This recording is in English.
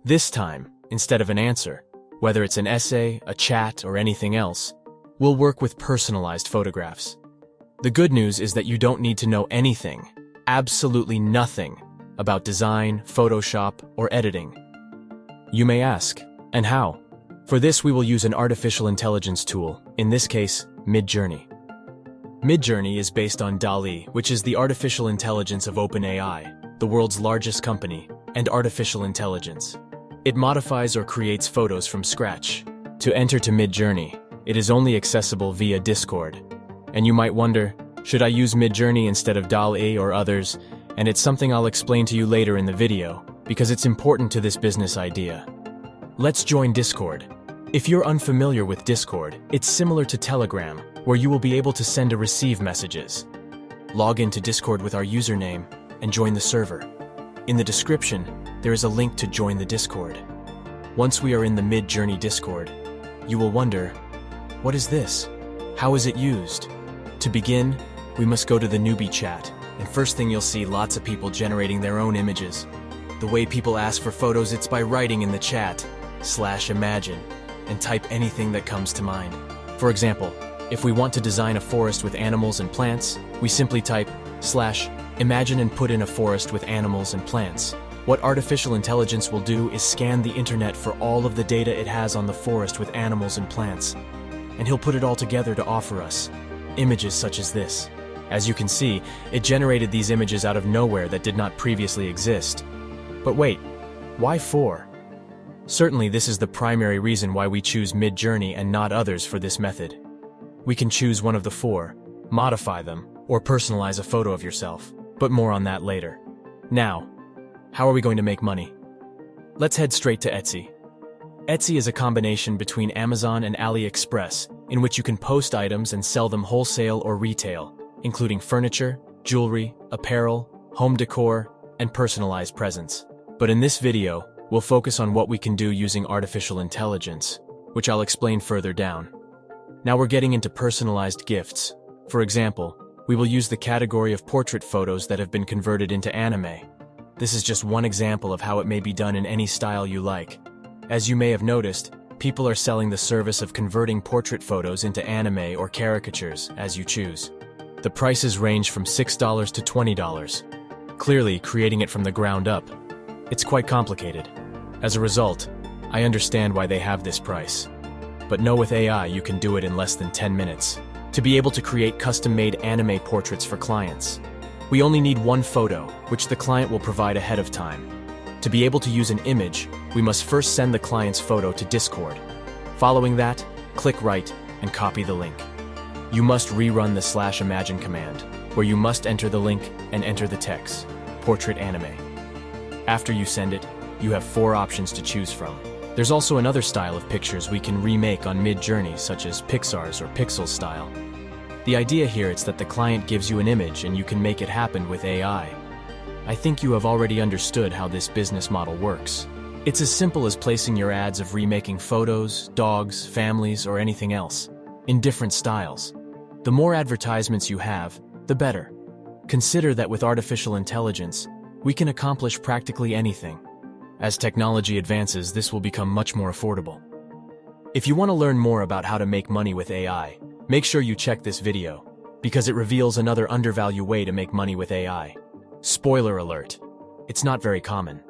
This time, instead of an answer, whether it's an essay, a chat, or anything else, we'll work with personalized photographs. The good news is that you don't need to know anything, absolutely nothing, about design, Photoshop, or editing. You may ask, and how? For this, we will use an artificial intelligence tool, in this case, Midjourney. Midjourney is based on DALL-E, which is the artificial intelligence of OpenAI, the world's largest company, and artificial intelligence. It modifies or creates photos from scratch. To enter to Midjourney, it is only accessible via Discord. And you might wonder, should I use Midjourney instead of DALL-E or others? And it's something I'll explain to you later in the video, because it's important to this business idea. Let's join Discord. If you're unfamiliar with Discord, it's similar to Telegram, where you will be able to send or receive messages. Log into Discord with our username and join the server. In the description, there is a link to join the Discord. Once we are in the Midjourney Discord, you will wonder, what is this? How is it used? To begin, we must go to the newbie chat, and first thing you'll see lots of people generating their own images. The way people ask for photos, it's by writing in the chat, /imagine, and type anything that comes to mind. For example, if we want to design a forest with animals and plants, we simply type /imagine and put in a forest with animals and plants. What artificial intelligence will do is scan the internet for all of the data it has on the forest with animals and plants, and he'll put it all together to offer us images such as this. As you can see, it generated these images out of nowhere that did not previously exist. But wait, why 4? Certainly this is the primary reason why we choose Midjourney and not others for this method. We can choose one of the 4, modify them, or personalize a photo of yourself, but more on that later. Now, how are we going to make money? Let's head straight to Etsy. Etsy is a combination between Amazon and AliExpress, in which you can post items and sell them wholesale or retail, including furniture, jewelry, apparel, home decor, and personalized presents. But in this video, we'll focus on what we can do using artificial intelligence, which I'll explain further down. Now we're getting into personalized gifts. For example, we will use the category of portrait photos that have been converted into anime. This is just one example of how it may be done in any style you like. As you may have noticed, people are selling the service of converting portrait photos into anime or caricatures, as you choose. The prices range from $6 to $20. Clearly, creating it from the ground up, it's quite complicated. As a result, I understand why they have this price. But know with AI, you can do it in less than 10 minutes. To be able to create custom-made anime portraits for clients, we only need one photo, which the client will provide ahead of time. To be able to use an image, we must first send the client's photo to Discord. Following that, click right and copy the link. You must rerun the /imagine command, where you must enter the link and enter the text, portrait anime. After you send it, you have 4 options to choose from. There's also another style of pictures we can remake on Midjourney, such as Pixar's or Pixel style. The idea here is that the client gives you an image and you can make it happen with AI. I think you have already understood how this business model works. It's as simple as placing your ads of remaking photos, dogs, families, or anything else, in different styles. The more advertisements you have, the better. Consider that with artificial intelligence, we can accomplish practically anything. As technology advances, this will become much more affordable. If you want to learn more about how to make money with AI, make sure you check this video, because it reveals another undervalued way to make money with AI. Spoiler alert, it's not very common.